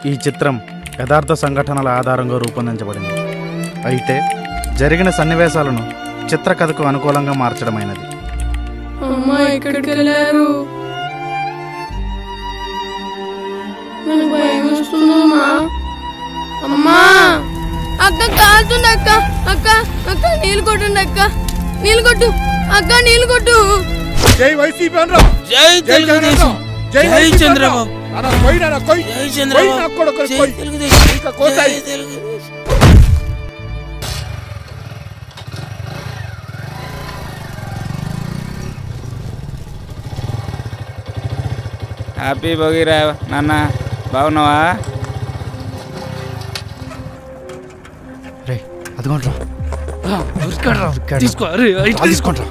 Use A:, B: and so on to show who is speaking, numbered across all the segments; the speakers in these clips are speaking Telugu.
A: ఈ చిత్రం యథార్థ సంఘటనల ఆధారంగా రూపొందించబడింది. అయితే జరిగిన సన్నివేశాలను చిత్రకథకు అనుకూలంగా మార్చడమైనది.
B: అమ్మా ఎక్కడికి వెళ్ళారు? నాకు భయం వస్తుందమ్మా. అమ్మా అక్క కాలుతుంది అక్క. అక్క అక్క నీళ్ళు కొట్టండి అక్క. నీళ్ళు కొట్టు అక్క, నీళ్ళు కొట్టు.
C: జై వైసీపీ అనరా. జై తెలుగుదేశం. జై చంద్రబాబు. అన్న కొయ్యనా కొయ్. జై చంద్రబాబు. నా కొడుకు కొయ్. ఇంకా కోసాయి.
D: హ్యాపీ భోగిరా నాన్న, బాగున్నావా?
A: రే అదిగోండ్రా
E: తీసుకో.
A: తీసుకోండ్రా.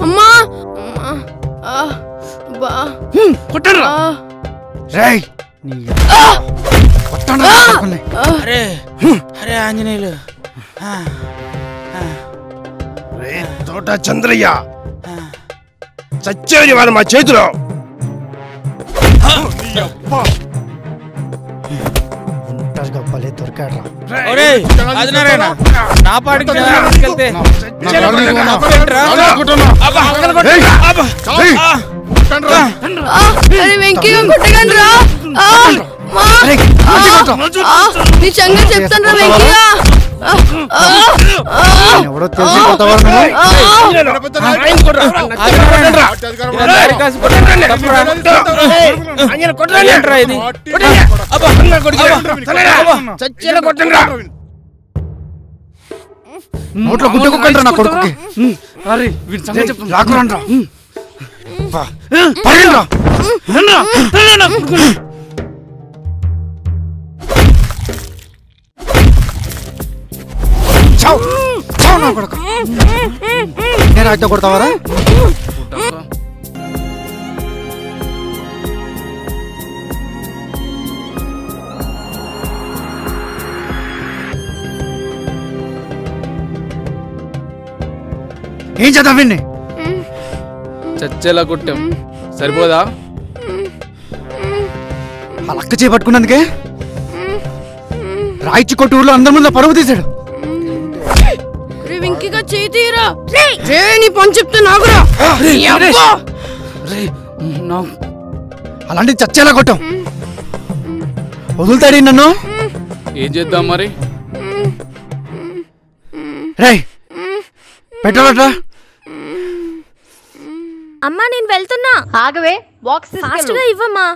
B: అమ్మా
E: కొట్టరా.
D: అరే అరే ఆంజనేయులు.
C: తోట చంద్రయ్య చచ్చేది వాళ్ళు మా చేతిలో.
D: నా పాటికి వెళ్తే
B: వెంకీగా కొట్టగండి రా. నీ సంగతి చెప్తాను రా వెంకీగా.
A: ఎవడో తెలిసి నోట్లో గుట్టుకోకండి నా కొడుకుకి. రాకురండ్రా. నేను అయితే కొడతావారా? ఏం చేద్దాం విన్ని?
E: చచ్చేలా కొట్టాం, సరిపోదా?
A: ఆ లక్క చేపట్టుకున్నందుకే రాయిచ్చి కొట్టు ఊర్లో అందరి ముందు పరువు తీశాడు.
B: వెంకీగా చేయి తీరా. నీ పని చెప్తే నాకురా.
A: అలాంటి చచ్చేలా కొట్టాం. వదులుతాడు నన్ను.
E: ఏం చేద్దాం మరి?
A: రే పెట్రోల్.
F: అమ్మా నేను వెళ్తున్నా.
G: ఆగవే, బాక్స్
F: ఫాస్ట్గా ఇవ్వమ్మా.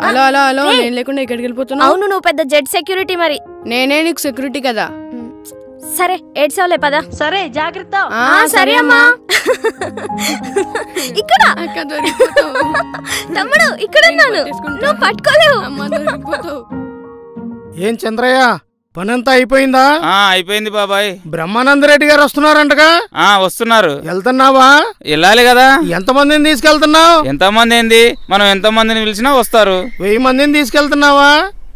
B: హలో హలో హలో, నేను లేకుండా ఎక్కడికి వెళ్ళిపోతున్నా?
F: అవును, నువ్వు పెద్ద జెడ్ సెక్యూరిటీ మరి.
B: నేనే నీకు సెక్యూరిటీ కదా.
F: సరే ఏడ్చావులే పదా.
G: సరే జాగ్రత్త.
F: సరే అమ్మా. ఇక్కడ తమ్ముడు ఇక్కడ ఉన్నాను, నువ్వు పట్టుకోలేవు.
A: ఏం చంద్రయ్య, పనంతా అయిపోయిందా?
D: అయిపోయింది బాబాయ్.
A: బ్రహ్మానందరెడ్డి గారు వస్తున్నారంటగా?
D: వస్తున్నారు.
A: వెళ్తున్నావా?
D: వెళ్ళాలి కదా.
A: ఎంతమందిని తీసుకెళ్తున్నావు?
D: ఎంతమంది ఏంది, మనం ఎంతమందిని పిలిచినా వస్తారు.
A: 1000 మందిని తీసుకెళ్తున్నావా?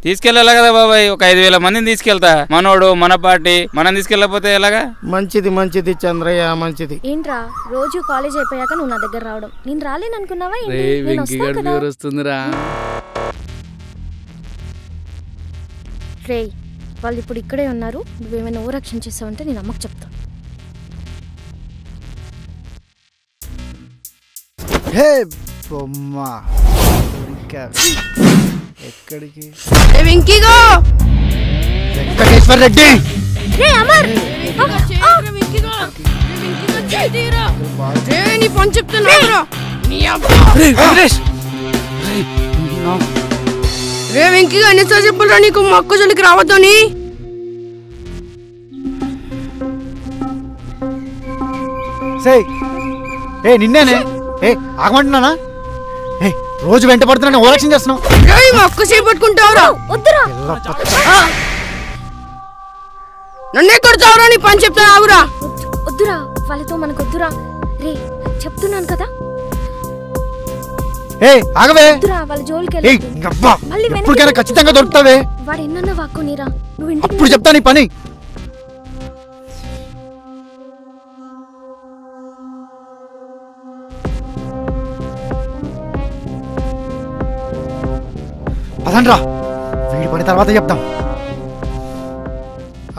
D: తీసుకెళ్ళాలి కదా బాబాయ్. ఒక 5000 మందిని తీసుకెళ్తా. మనోడు మన పార్టీ, మనం తీసుకెళ్ళకపోతే ఎలాగా?
A: మంచిది మంచిది చంద్రయ్య, మంచిది.
F: ఏంట్రా రోజు కాలేజ్ అయిపోయాక నువ్వు నా దగ్గర రావడం? నేను రాలేననుకున్నావా?
E: వస్తుందిరా.
F: రే వాళ్ళు ఇప్పుడు ఇక్కడే ఉన్నారు. నువ్వేమైనా ఓవరాక్షన్ చేసావంటే నేను అమ్మకు చెప్తా.
A: ఎక్కడికి?
B: వెంకీగా
A: వెంకటేశ్వర రెడ్డి.
B: నీ పని చెప్తే నాకురా. రే వెంకీగా ఎన్నిసార్లు చెప్పాలరా నీకు మా అక్క జోలికి రావద్దని?
A: నిన్నేనే ఆగమంటున్నానా? రోజు వెంట పడుతున్నా ఓరక్షణ చేస్తున్నావు.
B: మా అక్క చేపట్టుకుంటావురా?
F: వద్దురా.
B: నన్నే కొడతావురా? నీ పని చెప్తా ఆవురా.
F: వద్దురా, వాళ్ళతో మనకు వద్దురా. రే చెప్తున్నాను కదా.
A: ఏ ఆగవే.
F: వాళ్ళ జోలికి
A: ఏయ్, ఇంకబ్బా, ఎప్పటికైనా ఖచ్చితంగా దొరుకుతావే.
F: వాడు ఎన్న వాక్కునిరా నువ్వు ఇంటికి
A: అప్పుడు చెప్తా నీ పని. పదండ్రా, వీడి పని తర్వాత చెప్తాం.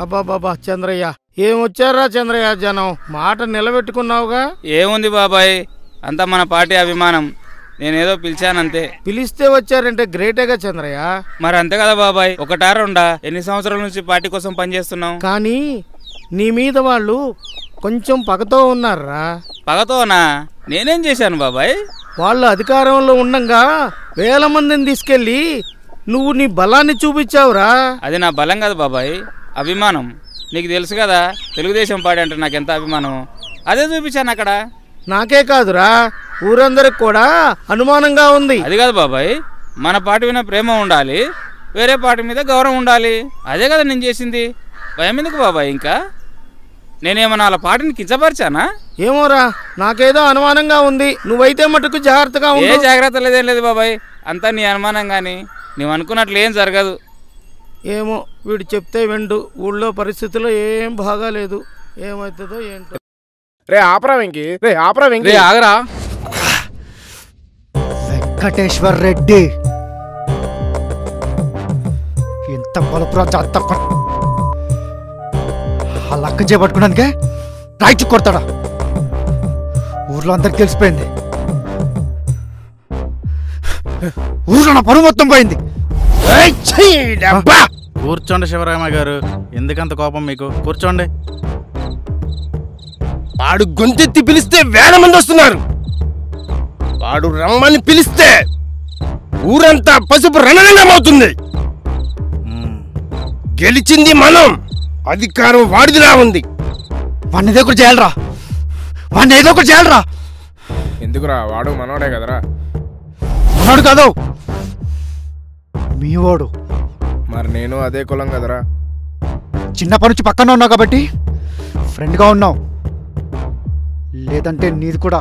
H: అబ్బాబాబా చంద్రయ్య, ఏమొచ్చారా చంద్రయ్య జనం? మాట నిలబెట్టుకున్నావుగా.
D: ఏముంది బాబాయ్, అంతా మన పార్టీ అభిమానం. నేనేదో పిలిచానంతే.
H: పిలిస్తే వచ్చారంటే గ్రేటేగా చంద్రయ్య.
D: మరి అంతే కదా బాబాయ్, ఒకటా రెండా? ఎన్ని సంవత్సరాల నుంచి పార్టీ కోసం పనిచేస్తున్నాం.
H: కానీ నీ మీద వాళ్ళు కొంచెం పగతో ఉన్నారా.
D: పగతోనా? నేనేం చేశాను బాబాయ్?
H: వాళ్ళు అధికారంలో ఉండంగా వేల మందిని తీసుకెళ్ళి నువ్వు నీ బలాన్ని చూపించావురా.
D: అది నా బలం కదా బాబాయ్, అభిమానం. నీకు తెలుసు కదా తెలుగుదేశం పార్టీ అంటే నాకు ఎంత అభిమానం. అదే చూపించాను అక్కడ.
H: నాకే కాదురా, ఊరందరికి కూడా అనుమానంగా ఉంది.
D: అది కాదు బాబాయ్, మన పార్టీ మీద ప్రేమ ఉండాలి, వేరే పార్టీ మీద గౌరవం ఉండాలి. అదే కదా నేను చేసింది. భయం ఎందుకు బాబాయ్? ఇంకా నేనేమన్నా వాళ్ళ పార్టీని కించపరిచానా?
H: ఏమోరా, నాకేదో అనుమానంగా ఉంది. నువ్వైతే మటుకు జాగ్రత్తగా
D: ఏ
H: ఉండు.
D: జాగ్రత్త లేదేం లేదు బాబాయ్, అంతా నీ అనుమానం. కానీ నువ్వు అనుకున్నట్లు ఏం జరగదు.
H: ఏమో, వీడు చెప్తే విండు. ఊళ్ళో పరిస్థితుల్లో ఏం బాగాలేదు. ఏమవుతుందో ఏంటో.
C: రే ఆపరా వెంకీ, రే ఆపరా వెంకీ.
E: రే ఆగరా.
A: వెంకటేశ్వర్ రెడ్డి ఎంత బలపురా జాత ఆ లక్క చేపట్టుకున్నానికే రాయిచు కొడతాడా? ఊర్లో అందరికి తెలిసిపోయింది. ఊర్లో నా పరువు మొత్తం పోయింది.
I: కూర్చోండి శివరామ గారు, ఎందుకంత కోపం మీకు? కూర్చోండి.
C: వాడు గొంతెత్తి పిలిస్తే వేల మంది వస్తున్నారు. వాడు రమ్మని పిలిస్తే ఊరంతా పసుపు రణరంగమవుతుంది. గెలిచింది మనం, అధికారం వాడిదిలా ఉంది.
A: వాడిని ఏదో ఒకటి చేయాలరా, వాడిని ఏదో ఒకటి చేయాలరా.
C: ఎందుకురా, వాడు మనోడే కదరా.
A: మనోడు కాదు, మీ వాడు.
C: మరి నేను అదే కులం కదరా.
A: చిన్నప్పటి నుంచి పక్కన ఉన్నావు కాబట్టి ఫ్రెండ్గా ఉన్నావు, లేదంటే నీది కూడా.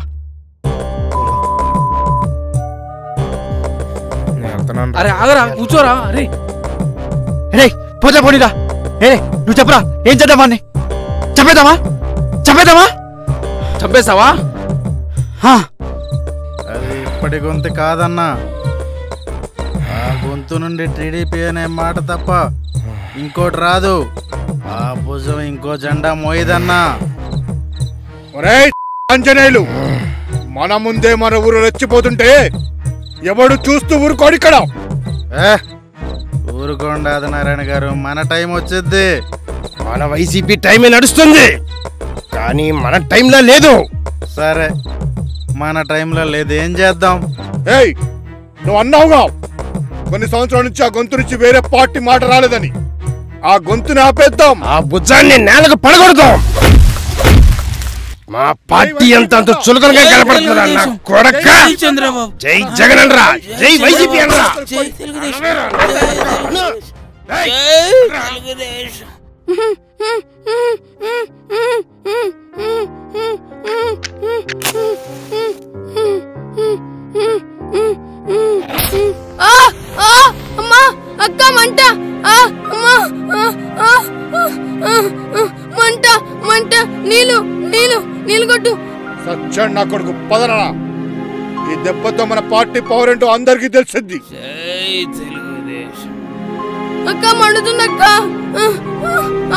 E: అరే ఆగరా, కూర్చోరా. అరే
A: రే పోతే పోనీరా. నువ్వు చెప్పరా, ఏం చేద్దాం? వాడిని చంపేద్దామా? చంపేద్దామా?
E: చంపేస్తావా?
I: అది ఇప్పటి గొంతు కాదన్నా. ఆ గొంతు నుండి టీడీపీ అనే మాట తప్ప ఇంకోటి రాదు. ఆ భుజం ఇంకో జెండా మోయదన్నా.
C: ఆంజనేయులు, మన ముందే మన ఊరు రెచ్చిపోతుంటే ఎవడు చూస్తూ ఊరుకోడు ఇక్కడ.
I: ఊరుకోండి ఆదినారాయణ గారు, మన టైం వచ్చేద్ది.
C: మన వైసీపీ టైమే నడుస్తుంది, కానీ మన టైంలో లేదు.
I: సరే, మన టైంలో లేదు, ఏం చేద్దాం?
C: ఏయ్, నువ్వు అన్నావుగా కొన్ని సంవత్సరాల నుంచి ఆ గొంతు నుంచి వేరే పార్టీ మాట రాలేదని. ఆ గొంతుని ఆపేద్దాం, ఆ భుజాన్ని నేలకు పడగొడతాం. మా పార్టీ అంత చులకనగా కనపడుతుందా నా కొడక? జై జగన్ అనరా, జై వైసీపీ అనరా.
B: అమ్మా, అక్క మంట, మంట మంట, నీళ్ళు నీళ్ళు నీళ్ళు కొట్టు.
C: సచ్చండి నా కొడుకు, పదరా. ఈ దెబ్బతో మన పార్టీ పవర్ ఏంటో అందరికీ తెలిసింది.
B: అక్క మండుతుంది అక్క.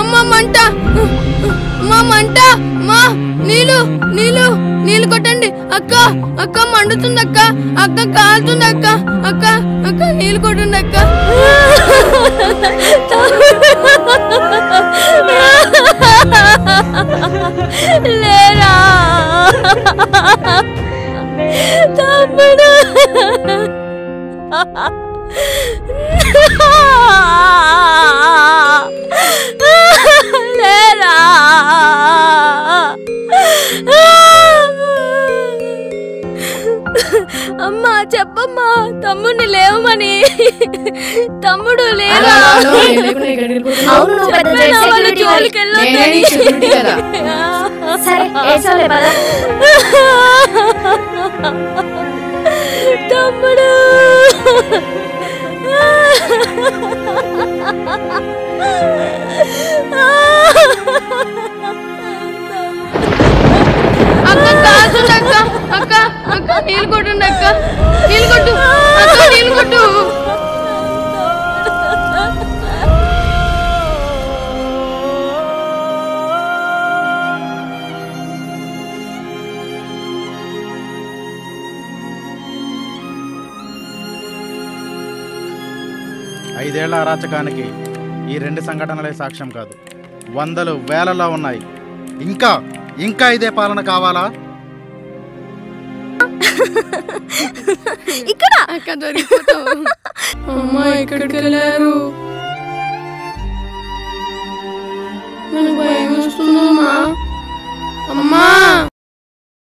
B: అమ్మ మంట, అమ్మ మంట, అమ్మా నీళ్ళు నీళ్ళు నీళ్ళు కొట్టండి అక్క. అక్క మండుతుంది అక్క, అక్క కాలుతుంది అక్క. అక్క అక్క నీళ్ళు కొట్టండి అక్క. లేరా తమ్ముడు, లేరా. అమ్మా చెప్పమ్మా, తమ్ముడిని లేవమని. తమ్ముడు లేరా? తమ్ముడు అక్క కాల్చుంది అక్క అక్క అక్క నీళ్ళు కొట్టండి అక్క నీళ్ళు కొట్టు అక్క నీళ్ళు కొట్టు.
I: ఐదేళ్ల అరాచకానికి ఈ 2 సంఘటనలే సాక్ష్యం కాదు, వందలు వేలలో ఉన్నాయి. ఇంకా ఇంకా ఇదే పాలన కావాలా?
F: ఇక్కడ
B: అక్క దొరికిపోతావు. అమ్మా ఎక్కడికి వెళ్ళారు? నాకు భయం వస్తుందమ్మా. అమ్మా